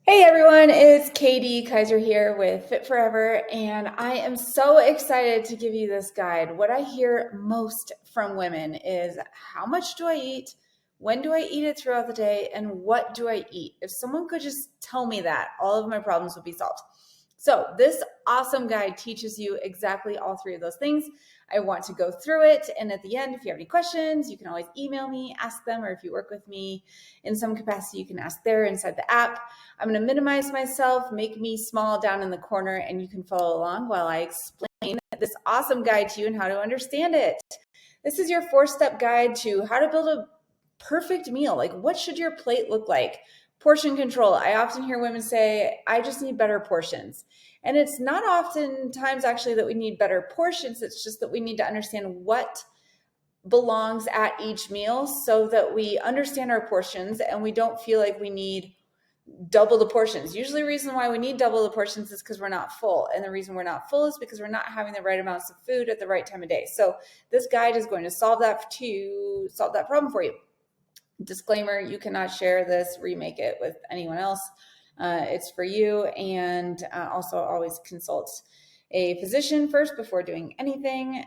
Hey everyone, it's Katie Kaiser here with Fit Forever, and I am so excited to give you this guide. What I hear most from women is how much do I eat? When do I eat it throughout the day? And what do I eat? If someone could just tell me that, all of my problems would be solved. So this awesome guide teaches you exactly all three of those things. I want to go through it. And at the end, if you have any questions, you can always email me, ask them, or if you work with me in some capacity, you can ask there inside the app. I'm going to minimize myself, make me small down in the corner, and you can follow along while I explain this awesome guide to you and how to understand it. This is your 4-step guide to how to build a perfect meal. Like, what should your plate look like? Portion control. I often hear women say, I just need better portions. And it's not oftentimes actually that we need better portions. It's just that we need to understand what belongs at each meal so that we understand our portions and we don't feel like we need double the portions. Usually the reason why we need double the portions is because we're not full. And the reason we're not full is because we're not having the right amounts of food at the right time of day. So this guide is going to solve that problem for you. Disclaimer, you cannot share this, remake it with anyone else. It's for you. And also always consult a physician first before doing anything.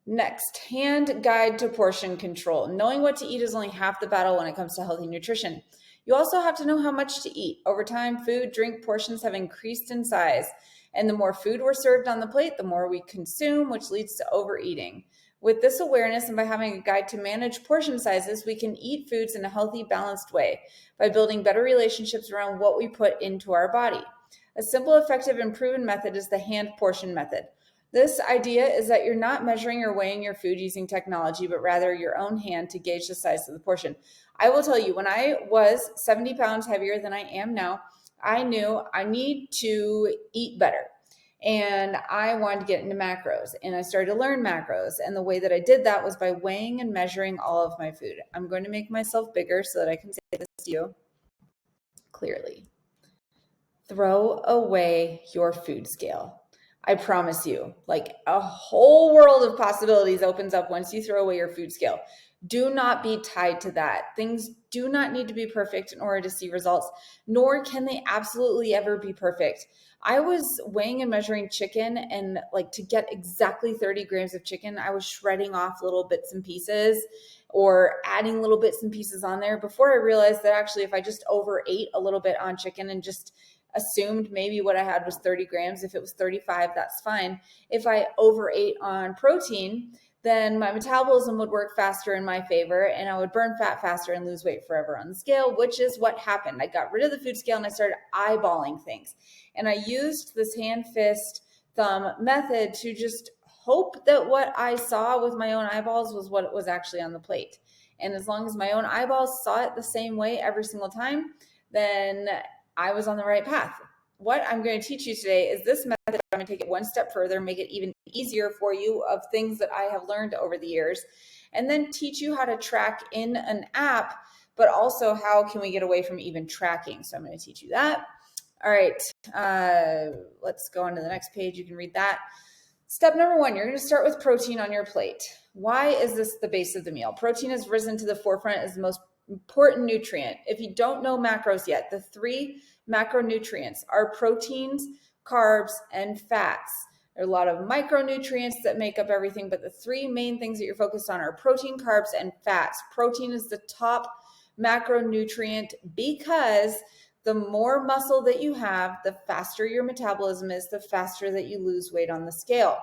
Next, hand guide to portion control. Knowing what to eat is only half the battle when it comes to healthy nutrition. You also have to know how much to eat. Over time, food, drink portions have increased in size. And the more food we're served on the plate, the more we consume, which leads to overeating. With this awareness and by having a guide to manage portion sizes, we can eat foods in a healthy, balanced way by building better relationships around what we put into our body. A simple, effective, and proven method is the hand portion method. This idea is that you're not measuring or weighing your food using technology, but rather your own hand to gauge the size of the portion. I will tell you, when I was 70 pounds heavier than I am now, I knew I need to eat better. And I wanted to get into macros, and I started to learn macros. And the way that I did that was by weighing and measuring all of my food. I'm going to make myself bigger so that I can say this to you clearly. Throw away your food scale. I promise you, like a whole world of possibilities opens up once you throw away your food scale. Do not be tied to that. Things do not need to be perfect in order to see results, nor can they absolutely ever be perfect. I was weighing and measuring chicken, and like to get exactly 30 grams of chicken, I was shredding off little bits and pieces or adding little bits and pieces on there before I realized that actually if I just overate a little bit on chicken and just assumed maybe what I had was 30 grams. If it was 35, that's fine. If I overate on protein, then my metabolism would work faster in my favor and I would burn fat faster and lose weight forever on the scale, which is what happened. I got rid of the food scale and I started eyeballing things. And I used this hand, fist, thumb method to just hope that what I saw with my own eyeballs was what was actually on the plate. And as long as my own eyeballs saw it the same way every single time, then I was on the right path. What I'm going to teach you today is this method. I'm going to take it one step further, make it even easier for you of things that I have learned over the years, and then teach you how to track in an app, but also how can we get away from even tracking. So I'm going to teach you that. All right, let's go on to the next page. You can read that. Step number 1, you're going to start with protein on your plate. Why is this the base of the meal? Protein has risen to the forefront as the most important nutrient. If you don't know macros yet, the 3 macronutrients are proteins, carbs, and fats. There are a lot of micronutrients that make up everything, but the 3 main things that you're focused on are protein, carbs, and fats. Protein is the top macronutrient because the more muscle that you have, the faster your metabolism is, the faster that you lose weight on the scale.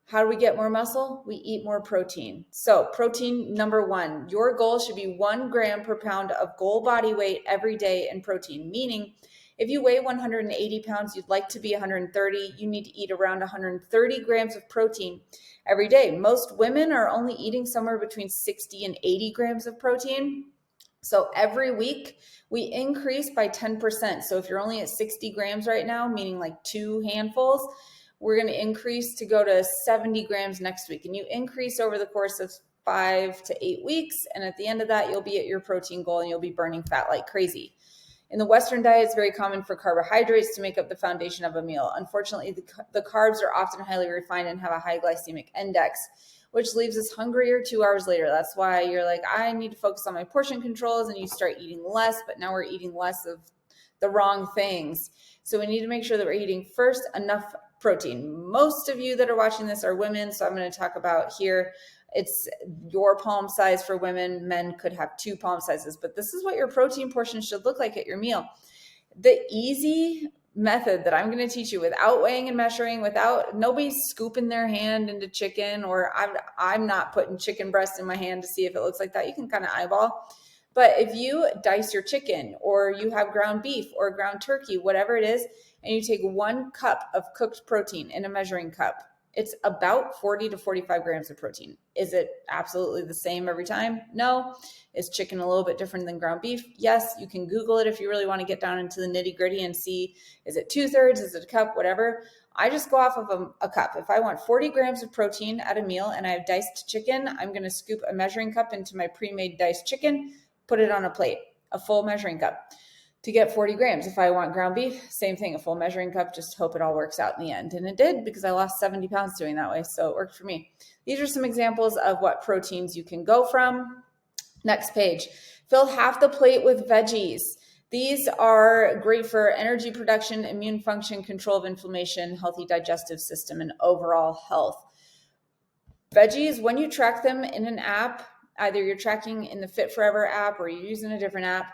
How do we get more muscle? We eat more protein. So protein, number 1, your goal should be 1 gram per pound of goal body weight every day in protein, meaning if you weigh 180 pounds, you'd like to be 130, you need to eat around 130 grams of protein every day. Most women are only eating somewhere between 60 and 80 grams of protein. So every week we increase by 10%. So if you're only at 60 grams right now, meaning like 2 handfuls, we're going to increase to go to 70 grams next week. And you increase over the course of 5 to 8 weeks. And at the end of that, you'll be at your protein goal and you'll be burning fat like crazy. In the Western diet, it's very common for carbohydrates to make up the foundation of a meal. Unfortunately, the carbs are often highly refined and have a high glycemic index, which leaves us hungrier 2 hours later. That's why you're like, I need to focus on my portion controls, and you start eating less, but now we're eating less of the wrong things. So we need to make sure that we're eating first enough protein. Most of you that are watching this are women, so I'm going to talk about here, it's your palm size for women. Men could have 2 palm sizes, but this is what your protein portion should look like at your meal. The easy method that I'm going to teach you without weighing and measuring, without nobody scooping their hand into chicken, or I'm not putting chicken breast in my hand to see if it looks like that. You can kind of eyeball. But if you dice your chicken, or you have ground beef or ground turkey, whatever it is, and you take 1 cup of cooked protein in a measuring cup, it's about 40 to 45 grams of protein. Is it absolutely the same every time? No. Is chicken a little bit different than ground beef? Yes. You can Google it if you really want to get down into the nitty gritty and see, is it 2/3? Is it a cup? Whatever. I just go off of a cup. If I want 40 grams of protein at a meal and I have diced chicken, I'm going to scoop a measuring cup into my pre-made diced chicken, put it on a plate, a full measuring cup to get 40 grams. If I want ground beef, same thing, a full measuring cup, just hope it all works out in the end. And it did, because I lost 70 pounds doing that way. So it worked for me. These are some examples of what proteins you can go from. Next page, fill half the plate with veggies. These are great for energy production, immune function, control of inflammation, healthy digestive system, and overall health. Veggies, when you track them in an app, either you're tracking in the Fit Forever app or you're using a different app,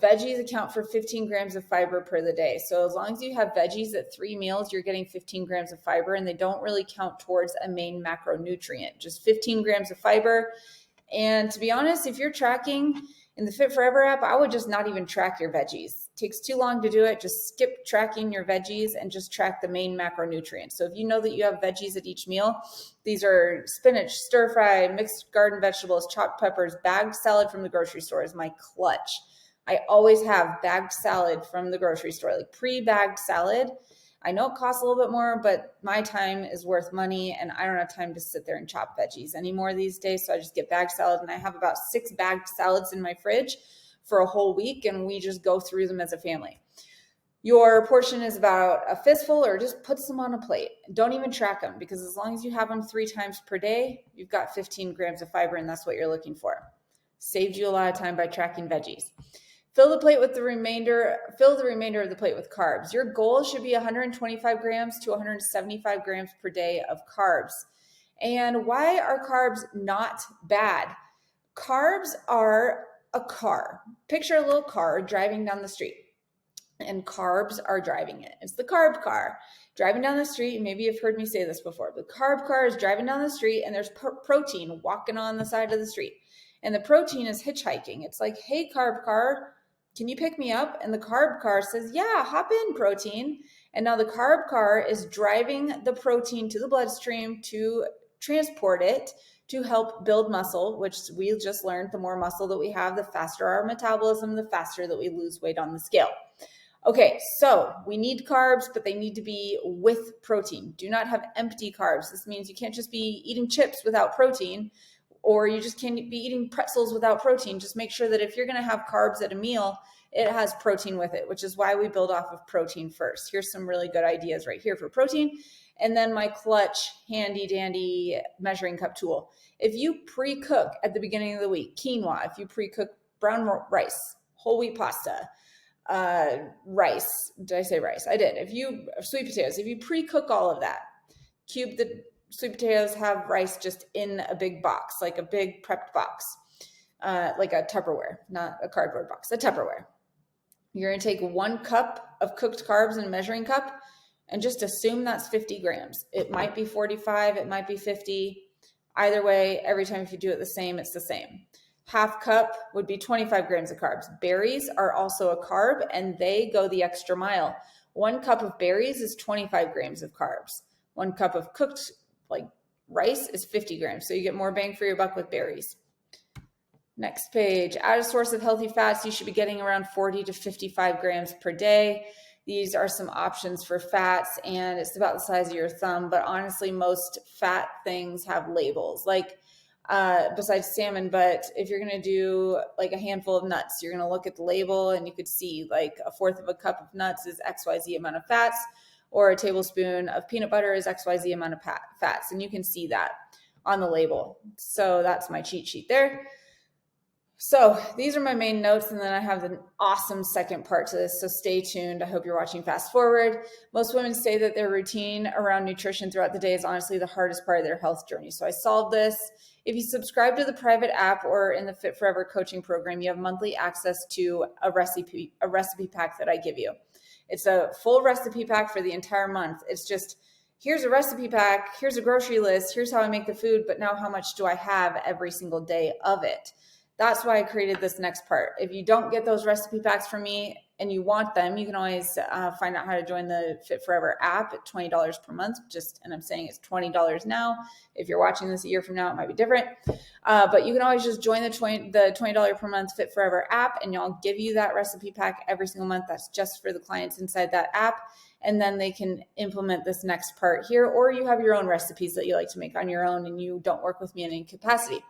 veggies account for 15 grams of fiber per the day. So as long as you have veggies at 3 meals, you're getting 15 grams of fiber, and they don't really count towards a main macronutrient, just 15 grams of fiber. And to be honest, if you're tracking in the Fit Forever app, I would just not even track your veggies. It takes too long to do it. Just skip tracking your veggies and just track the main macronutrients. So if you know that you have veggies at each meal, these are spinach, stir fry, mixed garden vegetables, chopped peppers, bagged salad from the grocery store is my clutch. I always have bagged salad from the grocery store, like pre-bagged salad. I know it costs a little bit more, but my time is worth money, and I don't have time to sit there and chop veggies anymore these days. So I just get bagged salad, and I have about 6 bagged salads in my fridge for a whole week, and we just go through them as a family. Your portion is about a fistful, or just put some on a plate. Don't even track them, because as long as you have them 3 times per day, you've got 15 grams of fiber, and that's what you're looking for. Saved you a lot of time by tracking veggies. Fill the remainder of the plate with carbs. Your goal should be 125 grams to 175 grams per day of carbs. And why are carbs not bad? Carbs are a car. Picture a little car driving down the street, and carbs are driving it. It's the carb car driving down the street. Maybe you've heard me say this before, but the carb car is driving down the street, and there's protein walking on the side of the street. And the protein is hitchhiking. It's like, hey, carb car, can you pick me up? And the carb car says, yeah, hop in, protein. And now the carb car is driving the protein to the bloodstream to transport it to help build muscle, which we just learned the more muscle that we have, the faster our metabolism, the faster that we lose weight on the scale. Okay, so we need carbs, but they need to be with protein. Do not have empty carbs. This means you can't just be eating chips without protein, or you just can't be eating pretzels without protein. Just make sure that if you're going to have carbs at a meal, it has protein with it, which is why we build off of protein first. Here's some really good ideas right here for protein. And then my clutch, handy dandy measuring cup tool. If you pre-cook at the beginning of the week, quinoa, if you pre-cook brown rice, whole wheat pasta, rice, did I say rice? I did. Sweet potatoes, if you pre-cook all of that, cube the sweet potatoes, have rice just in a big box, like a big prepped box, like a Tupperware, not a cardboard box, a Tupperware. You're going to take 1 cup of cooked carbs in a measuring cup and just assume that's 50 grams. It might be 45, it might be 50. Either way, every time if you do it the same, it's the same. Half cup would be 25 grams of carbs. Berries are also a carb, and they go the extra mile. 1 cup of berries is 25 grams of carbs. 1 cup of cooked rice is 50 grams. So you get more bang for your buck with berries. Next page, add a source of healthy fats. You should be getting around 40 to 55 grams per day. These are some options for fats, and it's about the size of your thumb. But honestly, most fat things have labels, besides salmon. But if you're going to do like a handful of nuts, you're going to look at the label, and you could see like 1/4 of a cup of nuts is XYZ amount of fats, or a tablespoon of peanut butter is XYZ amount of fats. And you can see that on the label. So that's my cheat sheet there. So these are my main notes, and then I have an awesome second part to this, so stay tuned. I hope you're watching fast forward. Most women say that their routine around nutrition throughout the day is honestly the hardest part of their health journey. So I solved this. If you subscribe to the private app or in the Fit Forever coaching program, you have monthly access to a recipe pack that I give you. It's a full recipe pack for the entire month. It's just, here's a recipe pack, here's a grocery list, here's how I make the food, but now how much do I have every single day of it? That's why I created this next part. If you don't get those recipe packs from me and you want them, you can always find out how to join the Fit Forever app at $20 per month. And I'm saying it's $20 now. If you're watching this a year from now, it might be different. But you can always just join the $20 per month Fit Forever app, and I'll give you that recipe pack every single month. That's just for the clients inside that app. And then they can implement this next part here, or you have your own recipes that you like to make on your own and you don't work with me in any capacity.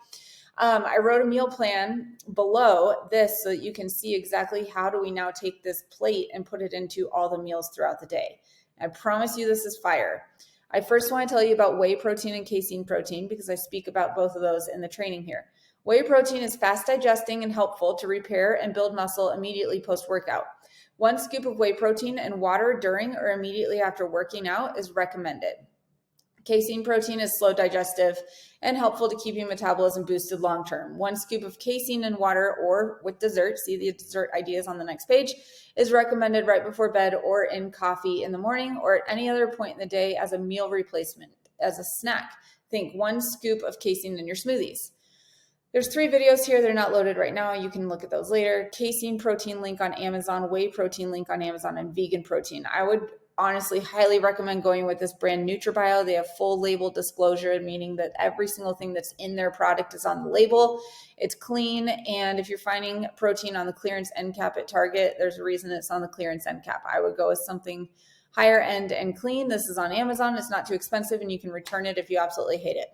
I wrote a meal plan below this so that you can see exactly how do we now take this plate and put it into all the meals throughout the day. I promise you this is fire. I first want to tell you about whey protein and casein protein because I speak about both of those in the training here. Whey protein is fast digesting and helpful to repair and build muscle immediately post-workout. 1 scoop of whey protein and water during or immediately after working out is recommended. Casein protein is slow digestive and helpful to keep your metabolism boosted long term. 1 scoop of casein in water or with dessert, see the dessert ideas on the next page, is recommended right before bed or in coffee in the morning or at any other point in the day as a meal replacement, as a snack. Think 1 scoop of casein in your smoothies. There's 3 videos here. They're not loaded right now. You can look at those later. Casein protein link on Amazon, whey protein link on Amazon, and vegan protein. I would honestly highly recommend going with this brand NutraBio. They have full label disclosure, meaning that every single thing that's in their product is on the label. It's clean, and if you're finding protein on the clearance end cap at Target, there's a reason it's on the clearance end cap. I would go with something higher end and clean. This is on Amazon. It's not too expensive, and you can return it if you absolutely hate it.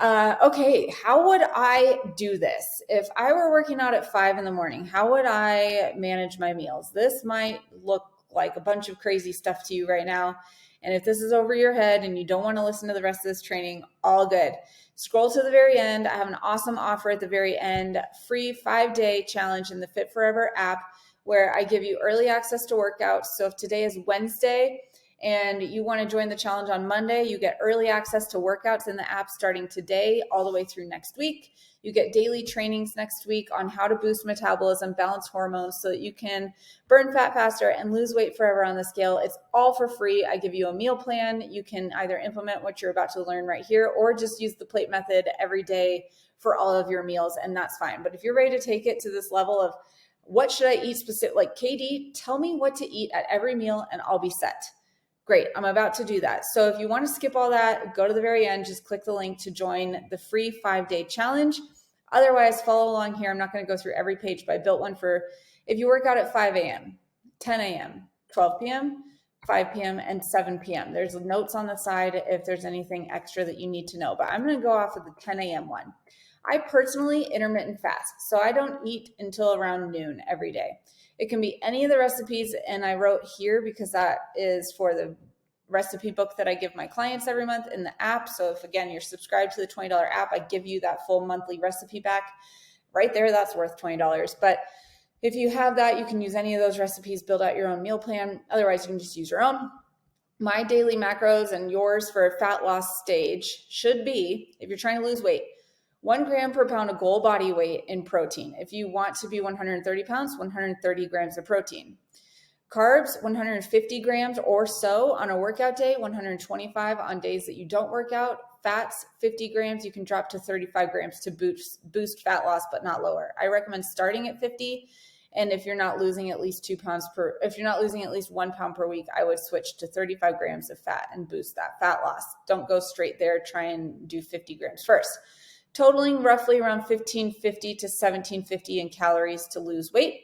Okay, how would I do this? If I were working out at 5 in the morning, how would I manage my meals? This might look like a bunch of crazy stuff to you right now. And if this is over your head and you don't want to listen to the rest of this training, all good. Scroll to the very end. I have an awesome offer at the very end, free 5-day challenge in the Fit Forever app where I give you early access to workouts. So if today is Wednesday and you want to join the challenge on Monday, you get early access to workouts in the app starting today all the way through next week. You get daily trainings next week on how to boost metabolism, balance hormones so that you can burn fat faster and lose weight forever on the scale. It's all for free. I give you a meal plan. You can either implement what you're about to learn right here or just use the plate method every day for all of your meals, and that's fine. But if you're ready to take it to this level of what should I eat specific, like KD, tell me what to eat at every meal and I'll be set. Great, I'm about to do that. So if you want to skip all that, go to the very end, just click the link to join the free 5-day challenge. Otherwise, follow along here. I'm not going to go through every page, but I built one for if you work out at 5 a.m., 10 a.m., 12 p.m., 5 p.m., and 7 p.m. There's notes on the side if there's anything extra that you need to know, but I'm going to go off of the 10 a.m. one. I personally intermittent fast, so I don't eat until around noon every day. It can be any of the recipes, and I wrote here because that is for the recipe book that I give my clients every month in the app. So if, again, you're subscribed to the $20 app, I give you that full monthly recipe pack. Right there, that's worth $20. But if you have that, you can use any of those recipes, build out your own meal plan. Otherwise, you can just use your own. My daily macros and yours for a fat loss stage should be, if you're trying to lose weight, 1 gram per pound of goal body weight in protein. If you want to be 130 pounds, 130 grams of protein. Carbs, 150 grams or so on a workout day, 125 on days that you don't work out. Fats, 50 grams. You can drop to 35 grams to boost fat loss, but not lower. I recommend starting at 50. And if you're not losing at least 1 pound per week, I would switch to 35 grams of fat and boost that fat loss. Don't go straight there. Try and do 50 grams first. Totaling roughly around 1550 to 1750 in calories to lose weight.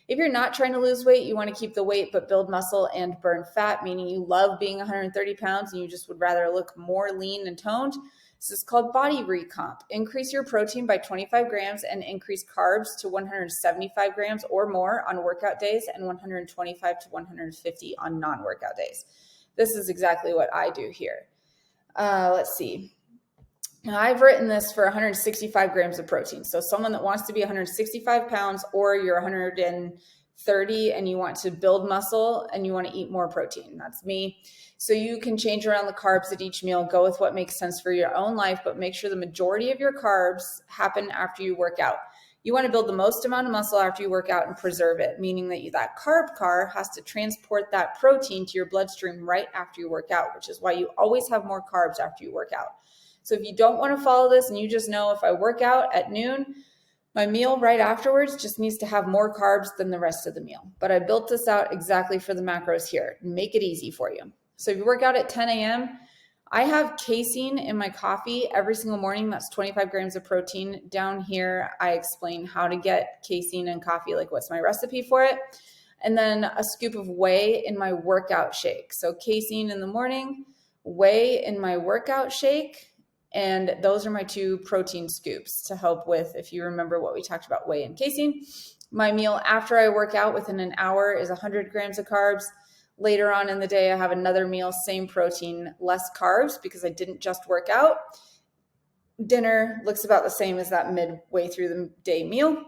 If you're not trying to lose weight, you want to keep the weight but build muscle and burn fat, meaning you love being 130 pounds and you just would rather look more lean and toned. This is called body recomp. Increase your protein by 25 grams and increase carbs to 175 grams or more on workout days and 125 to 150 on non-workout days. This is exactly what I do here. Let's see. Now, I've written this for 165 grams of protein. So someone that wants to be 165 pounds, or you're 130 and you want to build muscle and you want to eat more protein. That's me. So you can change around the carbs at each meal, go with what makes sense for your own life, but make sure the majority of your carbs happen after you work out. You want to build the most amount of muscle after you work out and preserve it, meaning that that carb car has to transport that protein to your bloodstream right after you work out, which is why you always have more carbs after you work out. So if you don't want to follow this and you just know if I work out at noon, my meal right afterwards just needs to have more carbs than the rest of the meal. But I built this out exactly for the macros here. Make it easy for you. So if you work out at 10 a.m., I have casein in my coffee every single morning. That's 25 grams of protein. Down here, I explain how to get casein in coffee, like what's my recipe for it. And then a scoop of whey in my workout shake. So casein in the morning, whey in my workout shake. And those are my 2 protein scoops to help with, if you remember what we talked about, whey and casein. My meal after I work out within an hour is 100 grams of carbs. Later on in the day, I have another meal, same protein, less carbs because I didn't just work out. Dinner looks about the same as that midway through the day meal.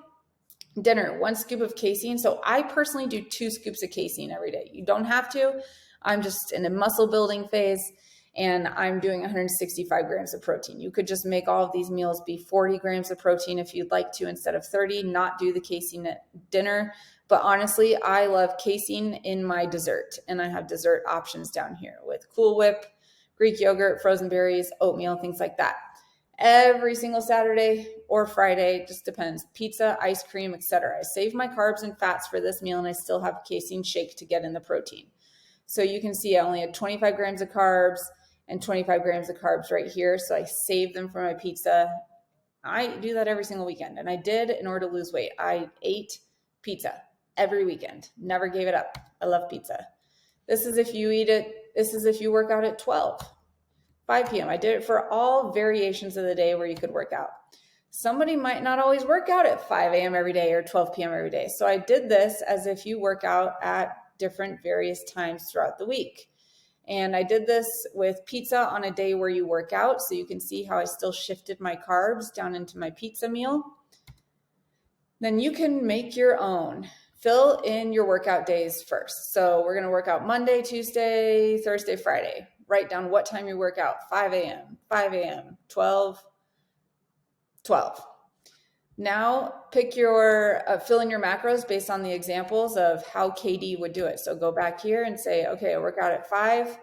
Dinner, 1 scoop of casein. So I personally do 2 scoops of casein every day. You don't have to. I'm just in a muscle building phase and I'm doing 165 grams of protein. You could just make all of these meals be 40 grams of protein if you'd like to instead of 30, not do the casein at dinner. But honestly, I love casein in my dessert, and I have dessert options down here with Cool Whip, Greek yogurt, frozen berries, oatmeal, things like that. Every single Saturday or Friday, just depends, pizza, ice cream, etc. I save my carbs and fats for this meal, and I still have casein shake to get in the protein. So you can see I only had 25 grams of carbs and 25 grams of carbs right here. So I saved them for my pizza. I do that every single weekend, and I did in order to lose weight. I ate pizza every weekend, never gave it up. I love pizza. This is if you eat it. This is if you work out at 5 p.m. I did it for all variations of the day where you could work out. Somebody might not always work out at 5 a.m. every day or 12 p.m. every day. So I did this as if you work out at different various times throughout the week. And I did this with pizza on a day where you work out. So you can see how I still shifted my carbs down into my pizza meal. Then you can make your own. Fill in your workout days first. So we're going to work out Monday, Tuesday, Thursday, Friday. Write down what time you work out. 5 a.m., 5 a.m., 12. Now pick your, fill in your macros based on the examples of how KD would do it. So go back here and say, okay, I work out at 5.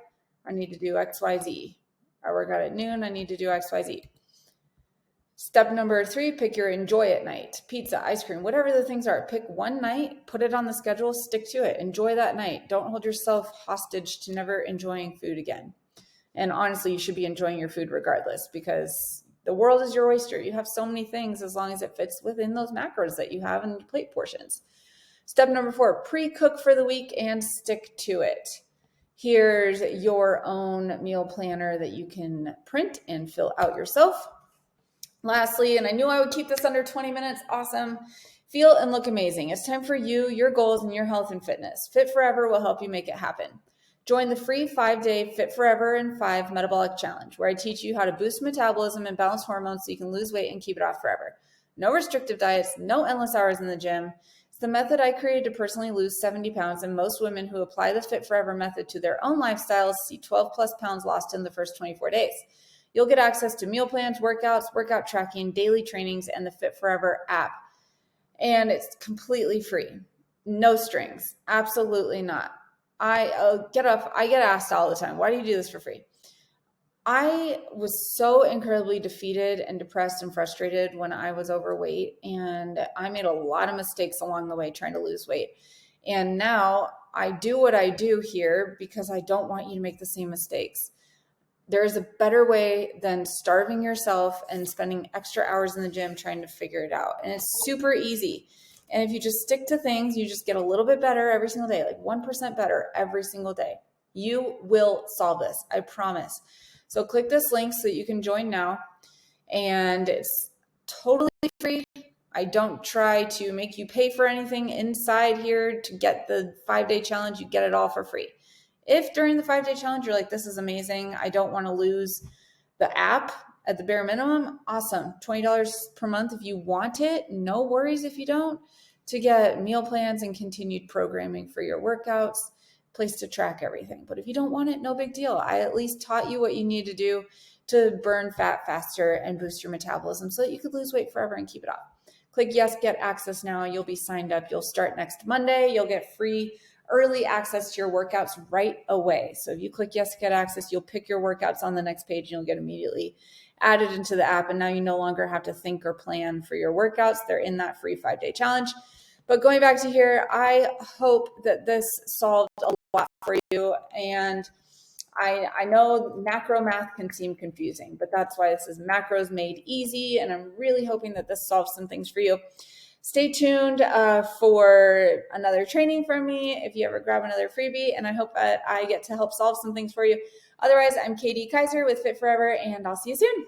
I need to do X, Y, Z. I work out at noon. I need to do X, Y, Z. Step number 3, pick your enjoy at night. Pizza, ice cream, whatever the things are. Pick one night, put it on the schedule, stick to it. Enjoy that night. Don't hold yourself hostage to never enjoying food again. And honestly, you should be enjoying your food regardless because the world is your oyster. You have so many things as long as it fits within those macros that you have in your plate portions. Step number 4, pre-cook for the week and stick to it. Here's your own meal planner that you can print and fill out yourself. Lastly, and I knew I would keep this under 20 minutes, awesome. Feel and look amazing. It's time for you, your goals, and your health and fitness. Fit Forever will help you make it happen. Join the free 5-day Fit Forever in 5 Metabolic Challenge, where I teach you how to boost metabolism and balance hormones so you can lose weight and keep it off forever. No restrictive diets, no endless hours in the gym. It's the method I created to personally lose 70 pounds, and most women who apply the Fit Forever method to their own lifestyles see 12 plus pounds lost in the first 24 days. You'll get access to meal plans, workouts, workout tracking, daily trainings, and the Fit Forever app. And it's completely free. No strings. Absolutely not. I get asked all the time, why do you do this for free? I was so incredibly defeated and depressed and frustrated when I was overweight, and I made a lot of mistakes along the way trying to lose weight. And now I do what I do here because I don't want you to make the same mistakes. There's a better way than starving yourself and spending extra hours in the gym trying to figure it out. And it's super easy. And if you just stick to things, you just get a little bit better every single day, like 1% better every single day. You will solve this, I promise. So click this link so that you can join now. And it's totally free. I don't try to make you pay for anything inside here to get the 5-day challenge. You get it all for free. If during the 5-day challenge, you're like, this is amazing, I don't want to lose the app, at the bare minimum, awesome. $20 per month if you want it. No worries if you don't. To get meal plans and continued programming for your workouts, place to track everything. But if you don't want it, no big deal. I at least taught you what you need to do to burn fat faster and boost your metabolism so that you could lose weight forever and keep it off. Click yes, get access now. You'll be signed up. You'll start next Monday. You'll get free early access to your workouts right away. So if you click yes, get access, you'll pick your workouts on the next page and you'll get immediately added into the app. And now you no longer have to think or plan for your workouts. They're in that free 5-day challenge. But going back to here, I hope that this solved a lot for you. And I know macro math can seem confusing, but that's why this is Macros Made Easy. And I'm really hoping that this solves some things for you. Stay tuned for another training from me if you ever grab another freebie, and I hope that I get to help solve some things for you. Otherwise, I'm Katie Kaiser with Fit Forever, and I'll see you soon.